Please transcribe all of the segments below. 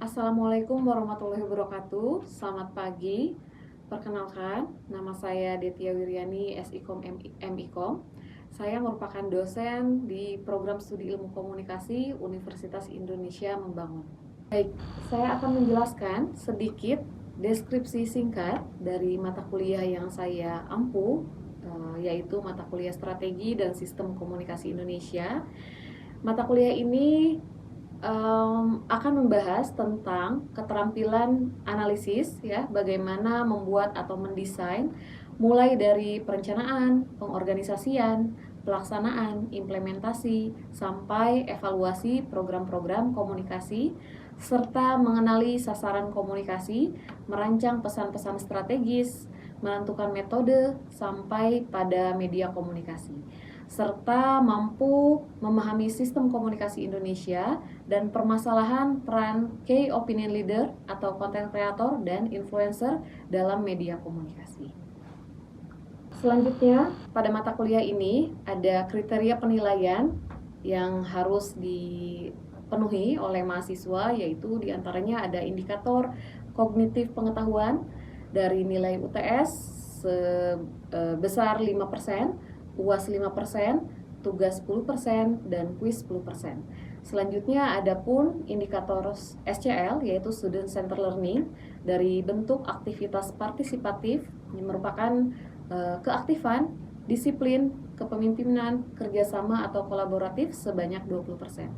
Assalamualaikum warahmatullahi wabarakatuh. Selamat pagi. Perkenalkan, nama saya Detya Wiryani, SIKOM MIKOM. Saya merupakan dosen di Program Studi Ilmu Komunikasi Universitas Indonesia Membangun. Baik, saya akan menjelaskan sedikit deskripsi singkat dari mata kuliah yang saya ampuh, yaitu mata kuliah Strategi dan Sistem Komunikasi Indonesia. Mata kuliah ini akan membahas tentang keterampilan analisis, ya, bagaimana membuat atau mendesain mulai dari perencanaan, pengorganisasian, pelaksanaan, implementasi, sampai evaluasi program-program komunikasi, serta mengenali sasaran komunikasi, merancang pesan-pesan strategis, menentukan metode, sampai pada media komunikasi, serta mampu memahami sistem komunikasi Indonesia dan permasalahan peran key opinion leader atau content creator dan influencer dalam media komunikasi. Selanjutnya, pada mata kuliah ini ada kriteria penilaian yang harus dipenuhi oleh mahasiswa, yaitu diantaranya ada indikator kognitif pengetahuan dari nilai UTS sebesar 5%, UAS 5%, tugas 10%, dan kuis 10%. Selanjutnya ada pun indikator SCL, yaitu Student Center Learning, dari bentuk aktivitas partisipatif yang merupakan keaktifan, disiplin, kepemimpinan, kerjasama atau kolaboratif sebanyak 20%.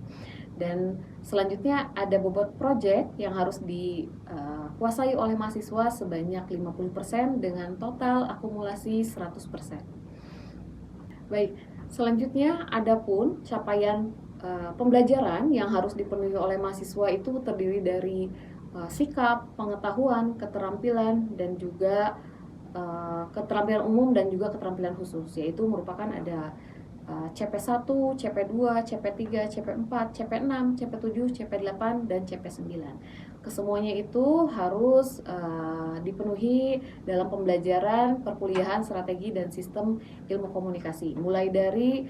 Dan selanjutnya ada bobot project yang harus dikuasai oleh mahasiswa sebanyak 50% dengan total akumulasi 100%. Baik, selanjutnya ada pun capaian pembelajaran yang harus dipenuhi oleh mahasiswa itu terdiri dari sikap, pengetahuan, keterampilan, dan juga keterampilan umum dan juga keterampilan khusus, yaitu merupakan ada CP1, CP2, CP3, CP4, CP6, CP7, CP8, dan CP9. Kesemuanya itu harus dipenuhi dalam pembelajaran perkuliahan strategi dan sistem ilmu komunikasi, mulai dari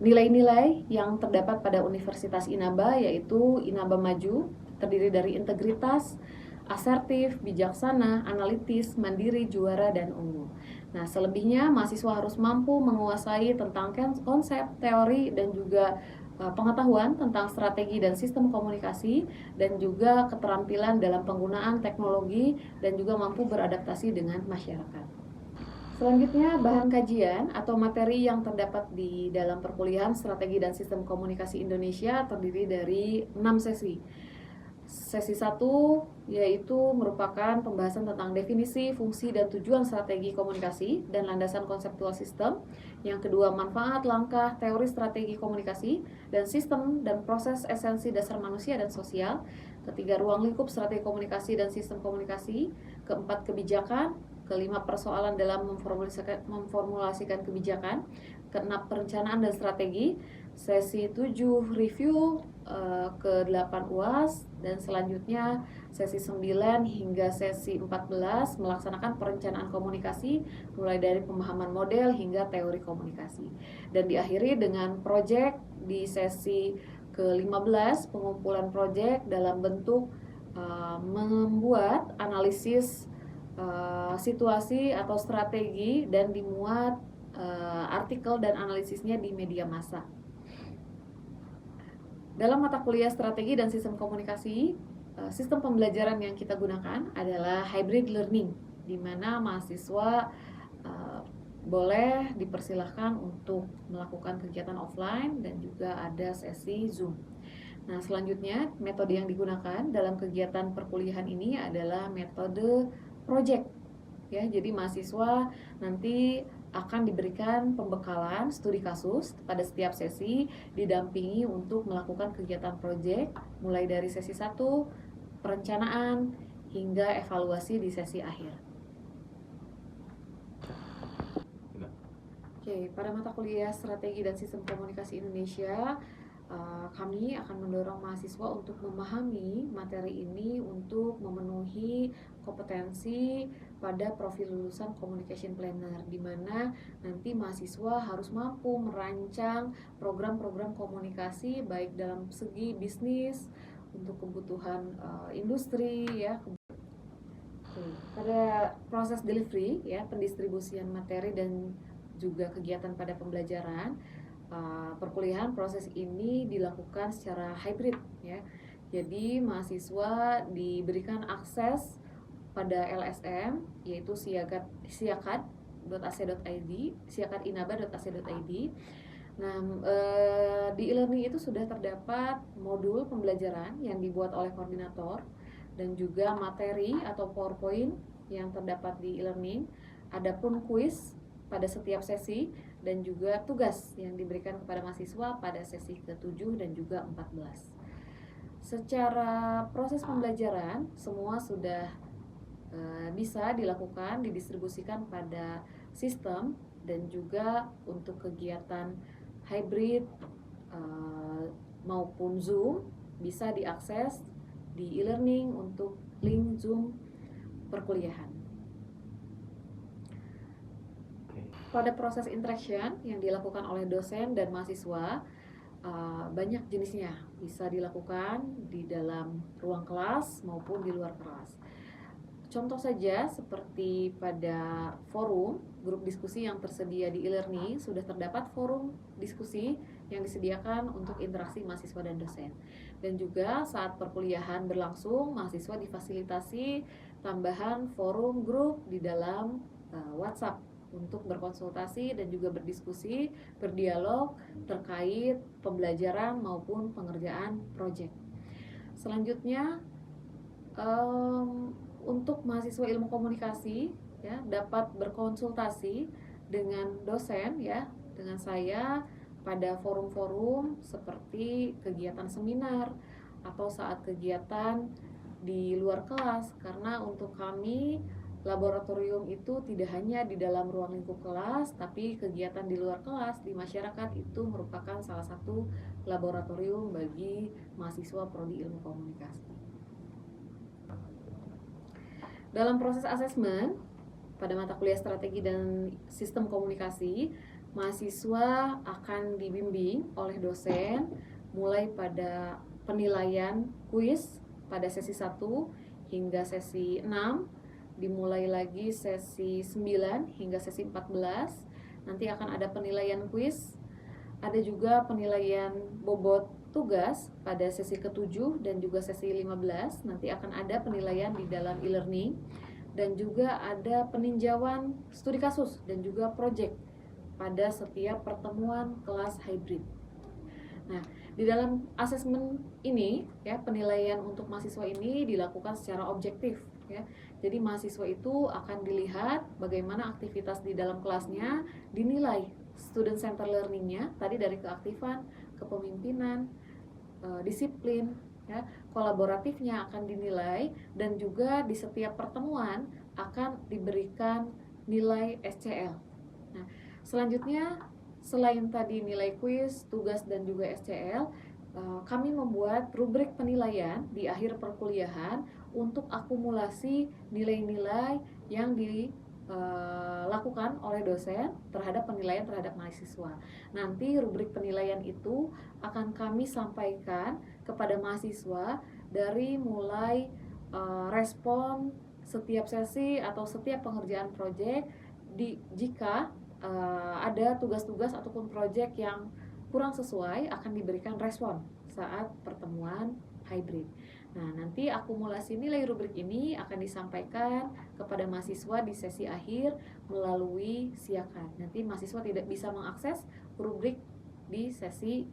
nilai-nilai yang terdapat pada Universitas Inaba, yaitu Inaba Maju, terdiri dari integritas, asertif, bijaksana, analitis, mandiri, juara, dan unggul. Nah, selebihnya mahasiswa harus mampu menguasai tentang konsep, teori, dan juga pengetahuan tentang strategi dan sistem komunikasi, dan juga keterampilan dalam penggunaan teknologi, dan juga mampu beradaptasi dengan masyarakat. Selanjutnya, bahan kajian atau materi yang terdapat di dalam perkuliahan Strategi dan Sistem Komunikasi Indonesia terdiri dari 6 sesi. Sesi 1 yaitu merupakan pembahasan tentang definisi, fungsi, dan tujuan strategi komunikasi dan landasan konseptual sistem. Yang kedua, manfaat, langkah, teori strategi komunikasi dan sistem dan proses esensi dasar manusia dan sosial. Ketiga, ruang lingkup strategi komunikasi dan sistem komunikasi. Keempat, kebijakan. Kelima, persoalan dalam memformulasikan kebijakan. Keenam, perencanaan dan strategi. Sesi 7, review. Ke-8 UAS, dan selanjutnya sesi 9 hingga sesi 14 melaksanakan perencanaan komunikasi mulai dari pemahaman model hingga teori komunikasi, dan diakhiri dengan proyek di sesi ke-15, pengumpulan proyek dalam bentuk membuat analisis situasi atau strategi dan dimuat artikel dan analisisnya di media massa. Dalam mata kuliah strategi dan sistem komunikasi, sistem pembelajaran yang kita gunakan adalah hybrid learning, di mana mahasiswa boleh dipersilahkan untuk melakukan kegiatan offline dan juga ada sesi Zoom. Nah, selanjutnya metode yang digunakan dalam kegiatan perkuliahan ini adalah metode project. Ya, jadi mahasiswa nanti akan diberikan pembekalan studi kasus pada setiap sesi, didampingi untuk melakukan kegiatan proyek mulai dari sesi 1, perencanaan, hingga evaluasi di sesi akhir. Oke, pada mata kuliah Strategi dan Sistem Komunikasi Indonesia, kami akan mendorong mahasiswa untuk memahami materi ini untuk memenuhi kompetensi pada profil lulusan Communication Planner, di mana nanti mahasiswa harus mampu merancang program-program komunikasi baik dalam segi bisnis, untuk kebutuhan industri ya. Pada proses delivery ya, pendistribusian materi dan juga kegiatan pada pembelajaran perkuliahan, proses ini dilakukan secara hybrid ya. Jadi mahasiswa diberikan akses pada LSM yaitu siakat.ac.id, siakatinaba.ac.id. Nah, di e-learning itu sudah terdapat modul pembelajaran yang dibuat oleh koordinator dan juga materi atau PowerPoint yang terdapat di e-learning. Adapun kuis pada setiap sesi dan juga tugas yang diberikan kepada mahasiswa pada sesi ke-7 dan juga 14. Secara proses pembelajaran semua sudah bisa dilakukan, didistribusikan pada sistem, dan juga untuk kegiatan hybrid maupun Zoom bisa diakses di e-learning untuk link Zoom perkuliahan. Pada proses interaction yang dilakukan oleh dosen dan mahasiswa banyak jenisnya, bisa dilakukan di dalam ruang kelas maupun di luar kelas. Contoh saja seperti pada forum grup diskusi yang tersedia di e-learning, sudah terdapat forum diskusi yang disediakan untuk interaksi mahasiswa dan dosen. Dan juga saat perkuliahan berlangsung, mahasiswa difasilitasi tambahan forum grup di dalam WhatsApp untuk berkonsultasi dan juga berdiskusi, berdialog terkait pembelajaran maupun pengerjaan proyek. Selanjutnya, untuk mahasiswa ilmu komunikasi ya dapat berkonsultasi dengan dosen ya, dengan saya pada forum-forum seperti kegiatan seminar atau saat kegiatan di luar kelas, karena untuk kami laboratorium itu tidak hanya di dalam ruang lingkup kelas, tapi kegiatan di luar kelas di masyarakat itu merupakan salah satu laboratorium bagi mahasiswa prodi ilmu komunikasi. Dalam proses asesmen pada mata kuliah strategi dan sistem komunikasi, mahasiswa akan dibimbing oleh dosen mulai pada penilaian kuis pada sesi 1 hingga sesi 6, dimulai lagi sesi 9 hingga sesi 14. Nanti akan ada penilaian kuis, ada juga penilaian bobot tugas pada sesi ke-7 dan juga sesi 15. Nanti akan ada penilaian di dalam e-learning, dan juga ada peninjauan studi kasus dan juga proyek pada setiap pertemuan kelas hybrid. Nah, di dalam asesmen ini ya, penilaian untuk mahasiswa ini dilakukan secara objektif ya. Jadi mahasiswa itu akan dilihat bagaimana aktivitas di dalam kelasnya, dinilai student center learning-nya tadi dari keaktifan, kepemimpinan, disiplin ya, kolaboratifnya akan dinilai, dan juga di setiap pertemuan akan diberikan nilai SCL. Nah, selanjutnya selain tadi nilai kuis, tugas dan juga SCL, kami membuat rubrik penilaian di akhir perkuliahan untuk akumulasi nilai-nilai yang dilakukan oleh dosen terhadap penilaian terhadap mahasiswa. Nanti rubrik penilaian itu akan kami sampaikan kepada mahasiswa dari mulai respon setiap sesi atau setiap pengerjaan proyek, jika ada tugas-tugas ataupun proyek yang kurang sesuai akan diberikan respon saat pertemuan hybrid. Nah, nanti akumulasi nilai rubrik ini akan disampaikan kepada mahasiswa di sesi akhir melalui siakat. Nanti mahasiswa tidak bisa mengakses rubrik di sesi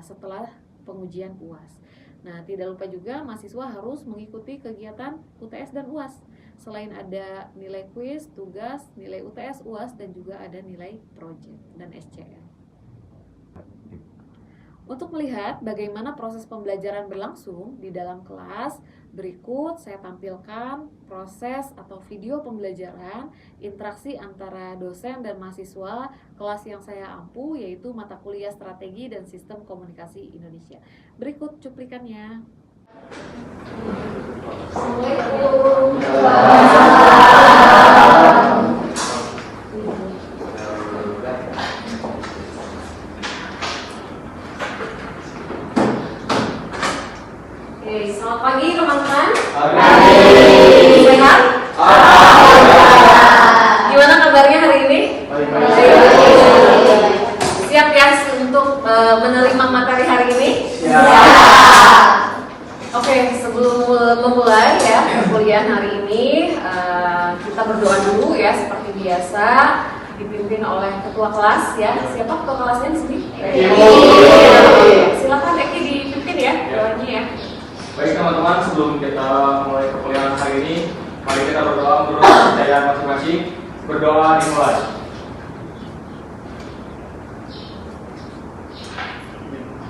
setelah pengujian UAS. Nah, tidak lupa juga mahasiswa harus mengikuti kegiatan UTS dan UAS. Selain ada nilai kuis, tugas, nilai UTS, UAS, dan juga ada nilai proyek dan SCL. Untuk melihat bagaimana proses pembelajaran berlangsung di dalam kelas, berikut saya tampilkan proses atau video pembelajaran interaksi antara dosen dan mahasiswa kelas yang saya ampu, yaitu mata kuliah strategi dan sistem komunikasi Indonesia. Berikut cuplikannya. Assalamualaikum. Oke, selamat pagi teman-teman. Pagi. Sehat? Gimana kabarnya hari ini? Baik. Siap ya untuk menerima materi hari ini? Ya. Oke, sebelum memulai ya kuliah hari ini, kita berdoa dulu ya seperti biasa, dipimpin oleh ketua kelas ya. Siapa ketua kelasnya di sini? Silakan Eki dipimpin ya doanya ya. Baik teman-teman, sebelum kita mulai perkuliahan hari ini, mari kita berdoa menurut kepercayaan masing-masing. Berdoa dimulai.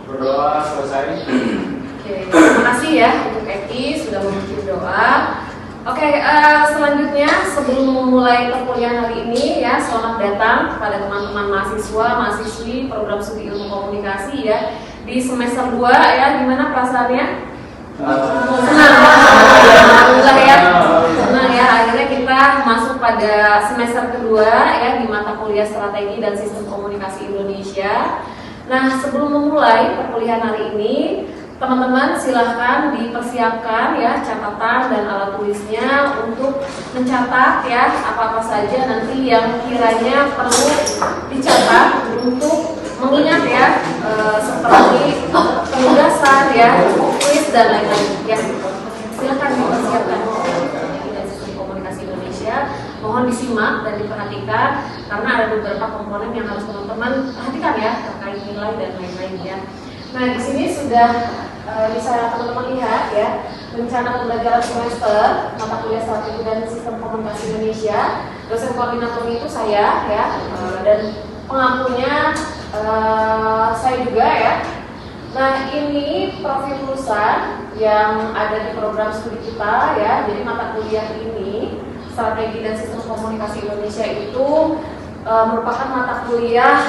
Berdoa selesai. Oke, terima kasih ya untuk Eki sudah memimpin doa. Oke, selanjutnya sebelum memulai perkuliahan hari ini ya, selamat datang kepada teman-teman mahasiswi program studi ilmu komunikasi ya di semester 2 ya. Gimana perasaannya? Senang. Alhamdulillah ya. Senang ya, akhirnya kita masuk pada semester kedua ya di mata kuliah strategi dan sistem komunikasi Indonesia. Nah, sebelum memulai perkuliahan hari ini, teman-teman silahkan dipersiapkan ya catatan dan alat tulisnya untuk mencatat ya apa-apa saja nanti yang kiranya perlu dicatat untuk mengingat ya seperti penugasan ya, kuis dan lain-lain ya. Silahkan dipersiapkan dari sistem komunikasi Indonesia. Mohon disimak dan diperhatikan karena ada beberapa komponen yang harus teman-teman perhatikan ya terkait nilai dan lain-lain ya. Nah, di sini sudah bisa teman-teman lihat ya rencana pembelajaran semester mata kuliah strategi dan sistem komunikasi Indonesia. Dosen koordinatornya itu saya ya, dan pengampunya saya juga ya. Nah, ini profil lulusan yang ada di program studi kita ya. Jadi mata kuliah ini strategi dan sistem komunikasi Indonesia itu merupakan mata kuliah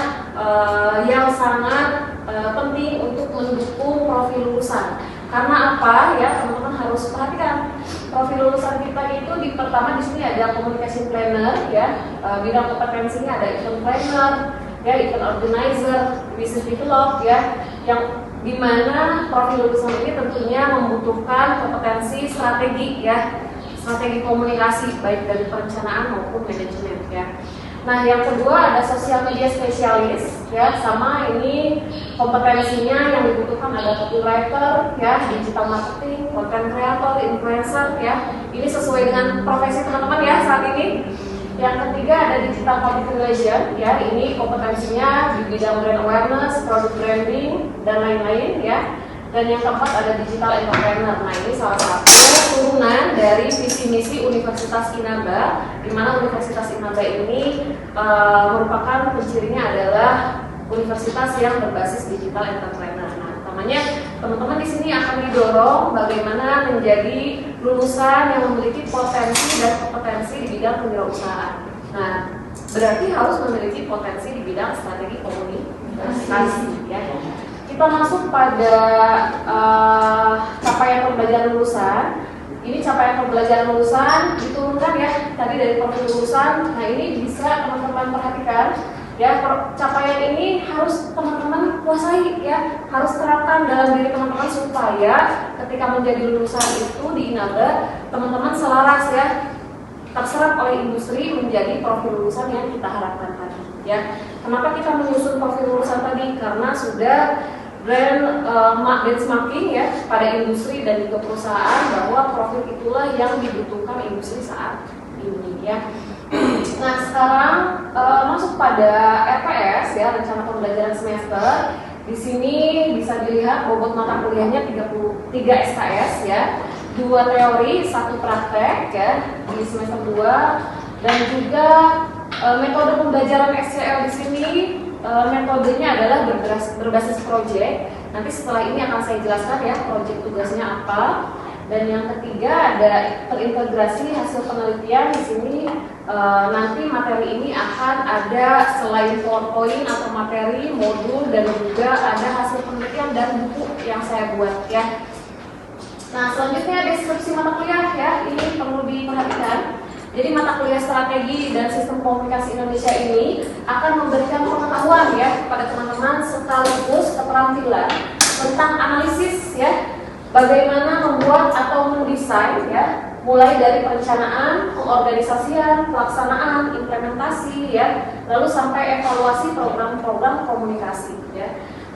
yang sangat penting untuk mendukung profil lulusan. Karena apa ya, teman-teman harus perhatikan profil lulusan kita itu pertama di sini ada communication planner ya, bidang kompetensinya ada event planner ya, event organizer, business develop ya, yang dimana profil lulusan ini tentunya membutuhkan kompetensi strategi ya, strategi komunikasi baik dari perencanaan maupun manajemen ya. Nah, yang kedua ada sosial media spesialis ya, sama ini kompetensinya yang dibutuhkan ada copywriter ya, digital marketing, content creator, influencer ya. Ini sesuai dengan profesi teman-teman ya saat ini. Yang ketiga ada digital public relation ya, ini kompetensinya di bidang brand awareness, product branding dan lain-lain ya. Dan yang keempat ada digital entrepreneur. Nah, ini salah satu turunan dari visi misi Universitas Inaba, di mana Universitas Inaba ini merupakan pencirinya adalah universitas yang berbasis digital entrepreneur. Nah, utamanya teman-teman di sini akan didorong bagaimana menjadi lulusan yang memiliki potensi dan kompetensi di bidang kewirausahaan. Nah, berarti harus memiliki potensi di bidang strategi komunikasi ya. Kita masuk pada capaian pembelajaran lulusan. Ini capaian pembelajaran lulusan diturunkan ya tadi dari profil lulusan. Nah, ini bisa teman-teman perhatikan ya, capaian ini harus teman-teman kuasai ya, harus terapkan dalam diri teman-teman supaya ketika menjadi lulusan itu di Inaba teman-teman selaras ya, terserap oleh industri menjadi profil lulusan yang kita harapkan tadi ya. Kenapa kita menyusun profil lulusan tadi? Karena sudah benchmarking ya pada industri dan juga perusahaan bahwa profil itulah yang dibutuhkan industri saat ini ya. Nah, sekarang masuk pada RPS ya, rencana pembelajaran semester. Di sini bisa dilihat bobot mata kuliahnya 33 SKS ya, 2 teori, 1 praktek ya di semester 2, dan juga metode pembelajaran SCL di sini metodenya adalah berbasis proyek. Nanti setelah ini akan saya jelaskan ya proyek tugasnya apa. Dan yang ketiga ada terintegrasi hasil penelitian. Di sini nanti materi ini akan ada selain PowerPoint atau materi, modul, dan juga ada hasil penelitian dan buku yang saya buat ya. Nah, selanjutnya deskripsi mata kuliah ya, ini perlu diperhatikan. Jadi mata kuliah strategi dan sistem komunikasi Indonesia ini akan memberikan pengetahuan ya kepada teman-teman sekaligus keterampilan tentang analisis ya, bagaimana membuat atau mendesain ya, mulai dari perencanaan, pengorganisasian, pelaksanaan, implementasi ya, lalu sampai evaluasi program-program komunikasi ya.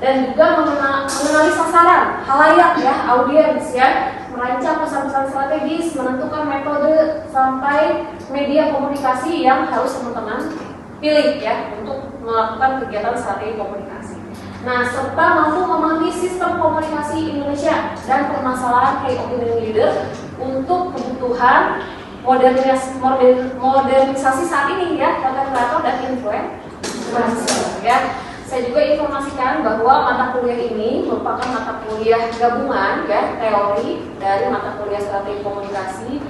Dan juga mengenali sasaran, halayak ya, audiens ya, merancang pesan-pesan strategis, menentukan metode sampai media komunikasi yang harus teman-teman pilih ya untuk melakukan kegiatan strategi komunikasi. Nah, serta mampu memahami sistem komunikasi Indonesia dan permasalahan key opinion leader untuk kebutuhan modernisasi saat ini ya, konten kreator dan influencer ya. Saya juga informasikan bahwa mata kuliah ini merupakan mata kuliah gabungan ya, teori dari mata kuliah strategi komunikasi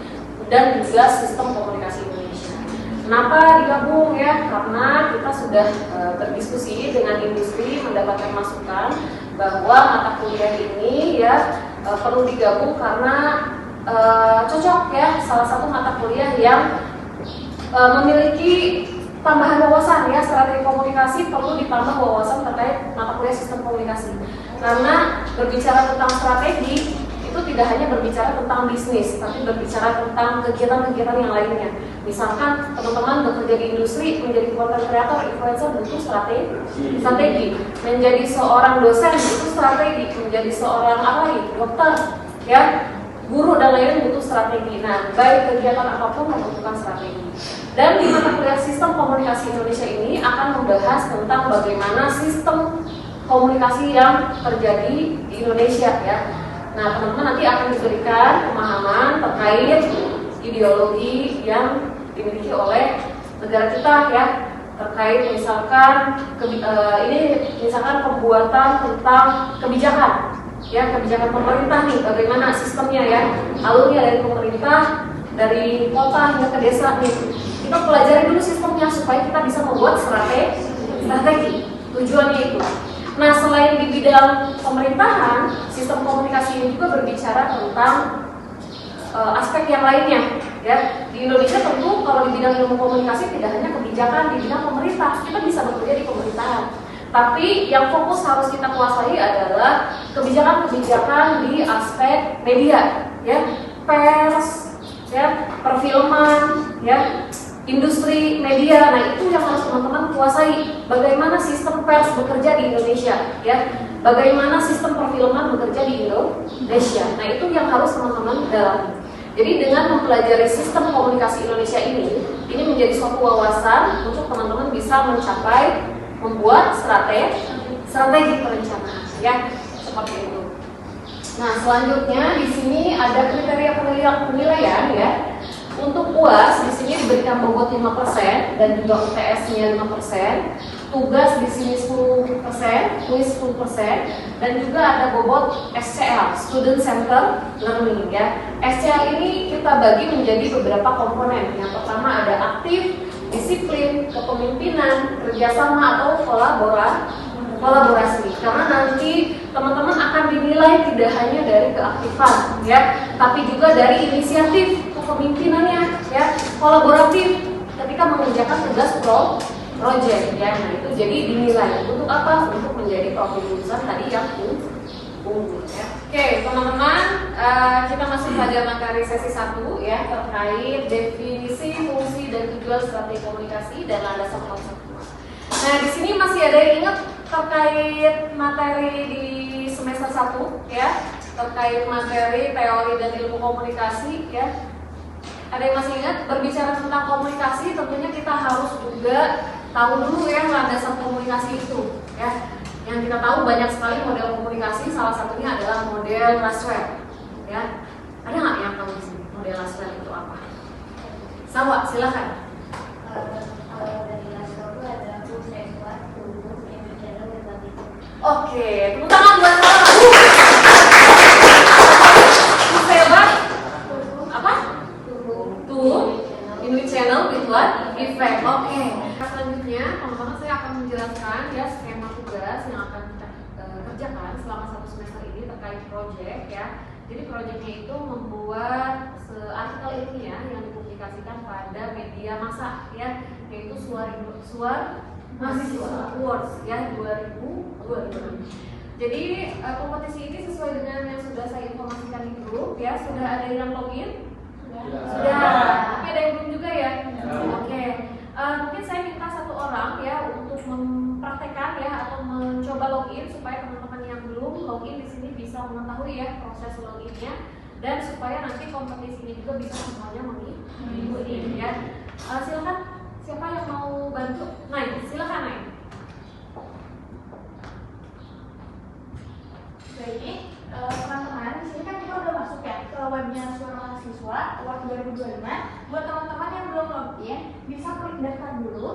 dan juga sistem komunikasi Indonesia. Kenapa digabung ya? Karena kita sudah berdiskusi dengan industri, mendapatkan masukan bahwa mata kuliah ini ya perlu digabung karena cocok ya, salah satu mata kuliah yang memiliki tambahan wawasan ya, strategi komunikasi perlu ditambah wawasan terkait mata kuliah sistem komunikasi. Karena berbicara tentang strategi itu tidak hanya berbicara tentang bisnis, tapi berbicara tentang kegiatan-kegiatan yang lainnya. Misalkan teman-teman bekerja di industri, menjadi content creator, influencer butuh strategi. Menjadi seorang dosen butuh strategi, menjadi seorang dokter, ya, guru dan lain-lain butuh strategi. Nah, baik kegiatan apapun membutuhkan strategi. Dan di mata kuliah sistem komunikasi Indonesia ini akan membahas tentang bagaimana sistem komunikasi yang terjadi di Indonesia ya. Nah, teman-teman nanti akan diberikan pemahaman terkait ideologi yang dimiliki oleh negara kita ya, terkait misalkan misalkan pembuatan tentang kebijakan ya, kebijakan pemerintah nih, bagaimana sistemnya ya, alurnya dari pemerintah dari kota hingga ke desa nih. Kita pelajari dulu sistemnya supaya kita bisa membuat strategi. Tujuannya itu. Nah, selain di bidang pemerintahan, sistem komunikasi ini juga berbicara tentang aspek yang lainnya. Ya, di Indonesia tentu kalau di bidang ilmu komunikasi tidak hanya kebijakan di bidang pemerintah, kita bisa bekerja di pemerintahan. Tapi yang fokus harus kita kuasai adalah kebijakan-kebijakan di aspek media, ya, pers, ya, perfilman, ya, industri media. Nah, itu yang harus teman-teman kuasai. Bagaimana sistem pers bekerja di Indonesia, ya, bagaimana sistem perfilman bekerja di Indonesia. Nah, itu yang harus teman-teman dalami. Jadi dengan mempelajari sistem komunikasi Indonesia ini menjadi suatu wawasan untuk teman-teman bisa mencapai membuat strategi perencanaan, ya, seperti itu. Nah, selanjutnya di sini ada kriteria penilaian, ya. Untuk UAS di sini diberikan bobot 5% dan juga UTS-nya 5%. Tugas di sini 10%, kuis 10%, dan juga ada bobot SCL, Student Center Learning ya. SCL ini kita bagi menjadi beberapa komponen. Yang pertama ada aktif, disiplin, kepemimpinan, kerjasama atau kolaborasi. Karena nanti teman-teman akan dinilai tidak hanya dari keaktifan ya, tapi juga dari inisiatif, kepemimpinannya ya, kolaboratif ketika mengerjakan tugas project ya. Nah, itu jadi dinilai untuk apa? Untuk menjadi profil lulusan tadi yang unggul ya. Oke, teman-teman, kita masuk pada materi sesi 1 ya, terkait definisi, fungsi dan tujuan strategi komunikasi dan landasan konseptual. Nah, di sini masih ada yang ingat terkait materi di semester 1 ya, terkait materi teori dan ilmu komunikasi ya. Ada yang masih ingat? Berbicara tentang komunikasi, tentunya kita harus juga tahu dulu ya landasan komunikasi itu ya. Yang kita tahu banyak sekali model komunikasi, salah satunya adalah model Laswell ya. Ada nggak yang tahu di sini model Laswell itu apa? Sawa, silakan. Kalau dari Laswell itu ada Sesuatu, Channel, Oke, tepuk tangan buat Sawa. Hebat. Apa? Inuit Channel with what? Effect. Oke. Selanjutnya, teman-teman saya akan menjelaskan ya skema tugas yang akan kita kerjakan selama 1 semester ini terkait project ya. Jadi projectnya itu membuat artikel ilmiah yang dipublikasikan pada media massa ya, yaitu Suar Mahasiswa Awards ya 2020. Jadi kompetisi ini sesuai dengan yang sudah saya informasikan di grup ya. Sudah ada yang login? Sudah. Tapi ada yang belum juga ya? Oke. Mungkin saya minta satu orang ya untuk mempraktekkan ya atau mencoba login supaya teman-teman yang belum login di sini bisa mengetahui ya proses loginnya dan supaya nanti kompetisi ini juga bisa semuanya mengikuti ya. Silakan siapa yang mau bantu? Naik, silakan naik. Baik, teman-teman, di sini kan kita udah masuk ya ke webnya Suara Mahasiswa Award 2025. Buat teman-teman yang belum login, bisa klik daftar dulu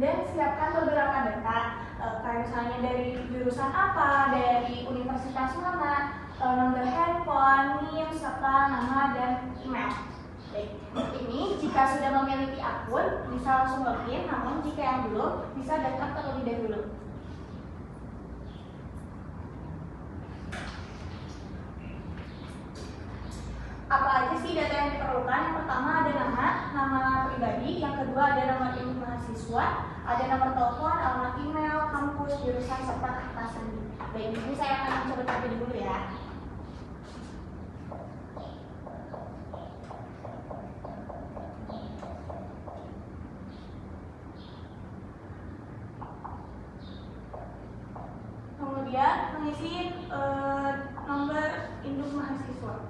dan siapkan beberapa data, kayak misalnya dari jurusan apa, dari universitas mana, nomor handphone, NIM, serta nama dan email. Baik, ini jika sudah memiliki akun bisa langsung login, namun jika yang belum bisa daftar terlebih dahulu. Apa aja sih data yang diperlukan? Yang pertama ada nama pribadi, yang kedua ada nomor induk mahasiswa, ada nomor telepon, alamat email, kampus, jurusan, serta kata sandi. Baik, ini saya akan mencoba terlebih dulu ya. Kemudian mengisi nomor induk mahasiswa.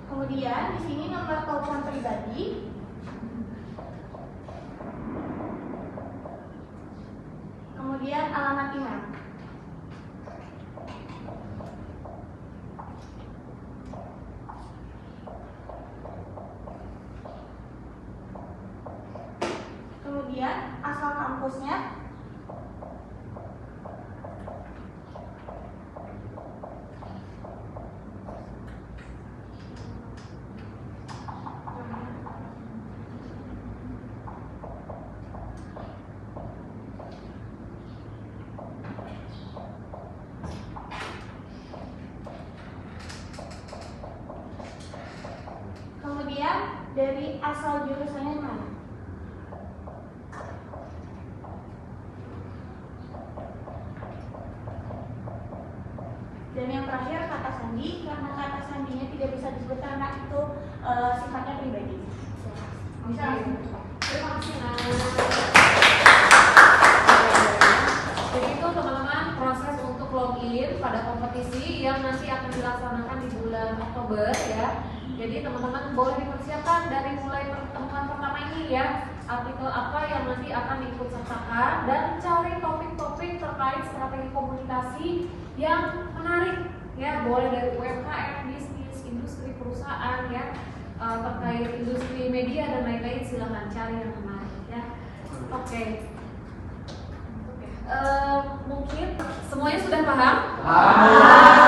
Kemudian di sini nomor telepon pribadi. Kemudian alamat email. Kemudian asal kampusnya. Kemudian dari asal jurusannya mana. Dan yang terakhir kata sandi, karena kata sandinya tidak bisa disebut karena itu sifatnya pribadi. Bisa langsung. Terima kasih. Jadi itu teman-teman proses untuk login pada kompetisi yang nanti akan dilaksanakan di bulan Oktober ya. Jadi teman-teman boleh dipersiapkan dari mulai pertemuan pertama ini ya, artikel apa yang nanti akan diikut sertakan dan cari topik-topik terkait strategi komunikasi yang menarik ya, boleh dari UMKM, bisnis, industri, perusahaan ya, terkait industri media dan lain-lain, silahkan cari yang menarik ya. Oke. Mungkin semuanya sudah paham?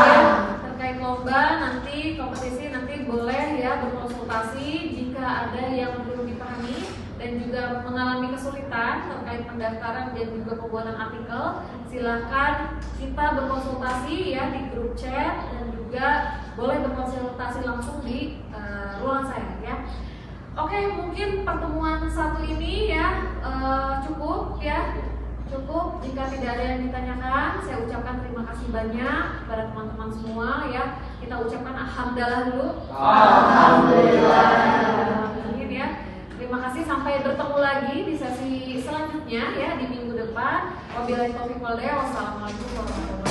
Ya, terkait lomba nanti kompetisi nanti boleh ya berkonsultasi jika ada yang belum dipahami dan juga mengalami kesulitan terkait pendaftaran dan juga pembuatan artikel, silahkan kita berkonsultasi ya di grup chat dan juga boleh berkonsultasi langsung di ruangan saya ya. Oke, mungkin pertemuan satu ini ya cukup ya. Cukup, jika tidak ada yang ditanyakan, saya ucapkan terima kasih banyak kepada teman-teman semua ya. Kita ucapkan alhamdulillah dulu. Alhamdulillah. Ya. Terima kasih, sampai bertemu lagi di sesi selanjutnya ya di minggu depan. Wabillahi taufiq wal hidayah. Wassalamualaikum warahmatullahi wabarakatuh.